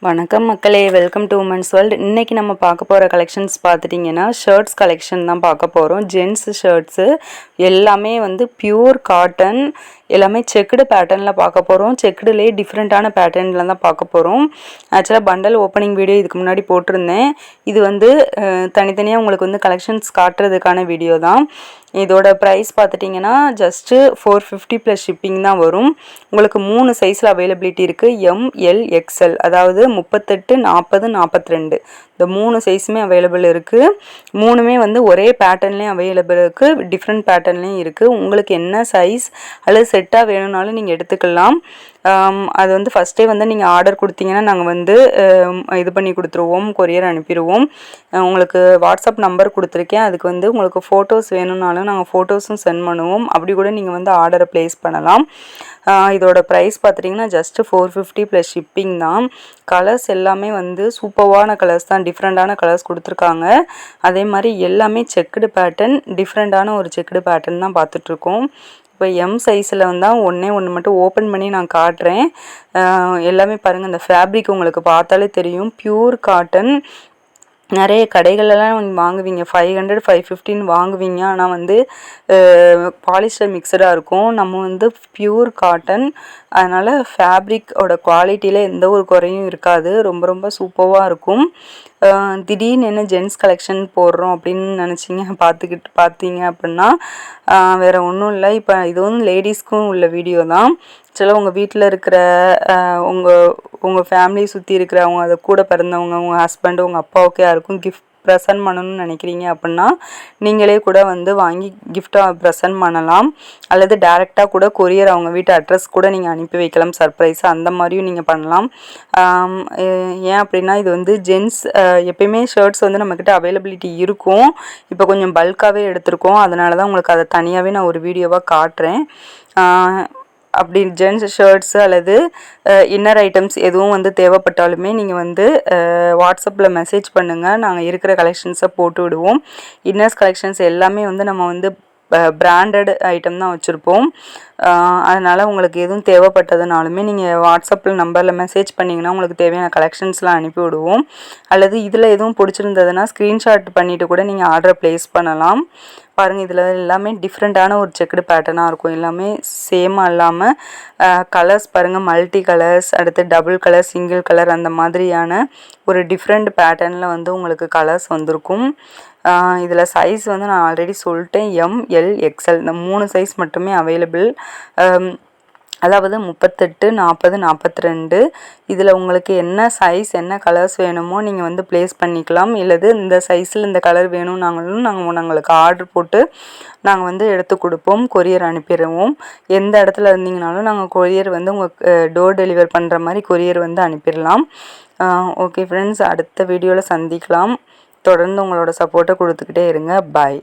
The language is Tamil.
வணக்கம் மக்களே, வெல்கம் டு உமன்ஸ் வேர்ல்ட். இன்றைக்கி நம்ம பார்க்க போகிற கலெக்ஷன்ஸ் பார்த்துட்டிங்கன்னா ஷர்ட்ஸ் கலெக்ஷன் தான் பார்க்க போகிறோம். ஜென்ஸ் ஷர்ட்ஸு எல்லாமே வந்து பியூர் காட்டன், எல்லாமே செக்குடு பேட்டர்னில் பார்க்க போகிறோம். செக்குடுலேயே டிஃப்ரெண்ட்டான பேட்டர்னில் தான் பார்க்க போகிறோம். ஆக்சுவலாக பண்டல் ஓப்பனிங் வீடியோ இதுக்கு முன்னாடி போட்டிருந்தேன். இது வந்து தனித்தனியாக உங்களுக்கு வந்து கலெக்ஷன்ஸ் காட்டுறதுக்கான வீடியோ தான். இதோட ப்ரைஸ் பார்த்துட்டிங்கன்னா ஜஸ்ட்டு 450 ப்ளஸ் ஷிப்பிங் தான் வரும். உங்களுக்கு 3 சைஸில் அவைலபிலிட்டி இருக்குது. ML XL, அதாவது 38, 40, 42 இந்த 3 சைஸுமே அவைலபிள் இருக்குது. 3மே வந்து ஒரே பேட்டர்ன்லேயும் அவைலபிள் இருக்குது, டிஃப்ரெண்ட் பேட்டர்ன்லேயும் இருக்குது. உங்களுக்கு என்ன சைஸ் அல்லது செட்டாக வேணும்னாலும் நீங்கள் எடுத்துக்கலாம். அது வந்து ஃபஸ்ட்டே வந்து நீங்கள் ஆர்டர் கொடுத்தீங்கன்னா நாங்கள் வந்து இது பண்ணி கொடுத்துருவோம், கொரியர் அனுப்பிடுவோம். உங்களுக்கு வாட்ஸ்அப் நம்பர் கொடுத்துருக்கேன். அதுக்கு வந்து உங்களுக்கு ஃபோட்டோஸ் வேணும்னாலும் நாங்கள் ஃபோட்டோஸும் சென்ட் பண்ணுவோம். அப்படி கூட நீங்கள் வந்து ஆர்டரை ப்ளேஸ் பண்ணலாம். இதோட ப்ரைஸ் பார்த்துட்டிங்கன்னா ஜஸ்ட்டு 450 ப்ளஸ் ஷிப்பிங் தான். கலர்ஸ் எல்லாமே வந்து சூப்பர்வான கலர்ஸ் தான், டிஃப்ரெண்ட்டான கலர்ஸ் கொடுத்துருக்காங்க. அதே மாதிரி எல்லாமே செக்குடு பேட்டர்ன், டிஃப்ரெண்ட்டான ஒரு செக்குடு பேட்டர்ன் தான் பார்த்துட்ருக்கோம். இப்போ எம் சைஸில் வந்தால் ஒன்று மட்டும் ஓப்பன் பண்ணி நான் காட்டுறேன். எல்லாமே பாருங்கள், இந்த ஃபேப்ரிக் உங்களுக்கு பார்த்தாலே தெரியும், பியூர் காட்டன். நிறைய கடைகளெல்லாம் நீங்கள் வாங்குவீங்க, 500 550 வாங்குவீங்க. ஆனால் வந்து பாலிஸ்டர் மிக்சடாக இருக்கும். நம்ம வந்து பியூர் காட்டன், அதனால் ஃபேப்ரிக்கோட குவாலிட்டியில் எந்த ஒரு குறையும் இருக்காது. ரொம்ப ரொம்ப சூப்பராக இருக்கும். திடீர்னு என்ன ஜென்ஸ் கலெக்ஷன் போடுறோம் அப்படின்னு பார்த்தீங்க அப்படின்னா வேறு ஒன்றும் இல்லை. இப்போ இது வந்து லேடிஸ்க்கும் உள்ள வீடியோ தான். சில உங்கள் வீட்டில் இருக்கிற உங்கள் ஃபேமிலியை சுற்றி இருக்கிறவங்க, அதை கூட பிறந்தவங்க, உங்கள் ஹஸ்பண்டு, உங்கள் அப்பாவுக்கு யாருக்கும் கிஃப்ட் ப்ரெசன்ட் பண்ணணும்னு நினைக்கிறீங்க அப்படின்னா நீங்களே கூட வந்து வாங்கி கிஃப்டாக ப்ரெசன்ட் பண்ணலாம். அல்லது டேரெக்டாக கூட கொரியர் அவங்க வீட்டு அட்ரஸ் கூட நீங்கள் அனுப்பி வைக்கலாம், சர்ப்ரைஸாக. அந்த மாதிரியும் நீங்கள் பண்ணலாம். ஏன் அப்படின்னா இது வந்து ஜென்ஸ் எப்பயுமே ஷர்ட்ஸ் வந்து நம்மக்கிட்ட அவைலபிலிட்டி இருக்கும். இப்போ கொஞ்சம் பல்காகவே எடுத்திருக்கோம், அதனால தான் உங்களுக்கு அதை தனியாகவே நான் ஒரு வீடியோவாக காட்டுறேன். அப்படி ஜென்ஸ் ஷர்ட்ஸு அல்லது இன்னர் ஐட்டம்ஸ் எதுவும் வந்து தேவைப்பட்டாலுமே நீங்கள் வந்து வாட்ஸ்அப்பில் மெசேஜ் பண்ணுங்கள். நாங்கள் இருக்கிற கலெக்ஷன்ஸை போட்டு விடுவோம். இன்னர்ஸ் கலெக்ஷன்ஸ் எல்லாமே வந்து நம்ம வந்து பிராண்டட் ஐட்டம் தான் வச்சுருப்போம். அதனால் உங்களுக்கு எதுவும் தேவைப்பட்டதுனாலுமே நீங்கள் வாட்ஸ்அப்பில் நம்பரில் மெசேஜ் பண்ணிங்கன்னா உங்களுக்கு தேவையான கலெக்ஷன்ஸ்லாம் அனுப்பி விடுவோம். அல்லது இதில் எதுவும் பிடிச்சிருந்ததுன்னா ஸ்க்ரீன்ஷாட் பண்ணிவிட்டு கூட நீங்கள் ஆர்டரை ப்ளேஸ் பண்ணலாம். பாருங்கள், இதில் எல்லாமே டிஃப்ரெண்ட்டான ஒரு செக்குடு பேட்டர்னாக இருக்கும். எல்லாமே சேமாக இல்லாமல் கலர்ஸ் பாருங்கள், மல்டி கலர்ஸ், அடுத்து டபுள் கலர், சிங்கிள் கலர், அந்த மாதிரியான ஒரு டிஃப்ரெண்ட் பேட்டர்னில் வந்து உங்களுக்கு கலர்ஸ் வந்திருக்கும். இதில் சைஸ் வந்து நான் ஆல்ரெடி சொல்லிட்டேன், ML XL இந்த 3 சைஸ் மட்டுமே அவைலபிள். அதாவது 38, 40, 42 இதில் உங்களுக்கு என்ன சைஸ் என்ன கலர்ஸ் வேணுமோ நீங்கள் வந்து ப்ளேஸ் பண்ணிக்கலாம். இல்லது இந்த சைஸில் இந்த கலர் வேணும் நாங்கள் உங்களுக்கு ஆர்டர் போட்டு நாங்கள் வந்து எடுத்து கொடுப்போம், கொரியர் அனுப்பிடுவோம். எந்த இடத்துல இருந்தீங்கனாலும் நாங்கள் கொரியர் வந்து உங்கள் டோர் டெலிவர் பண்ணுற மாதிரி கொரியர் வந்து அனுப்பிடலாம். ஓகே ஃப்ரெண்ட்ஸ், அடுத்த வீடியோவில் சந்திக்கலாம். தொடர்ந்து உங்களோட சப்போர்ட்டை கொடுத்துக்கிட்டே இருங்க. பாய்.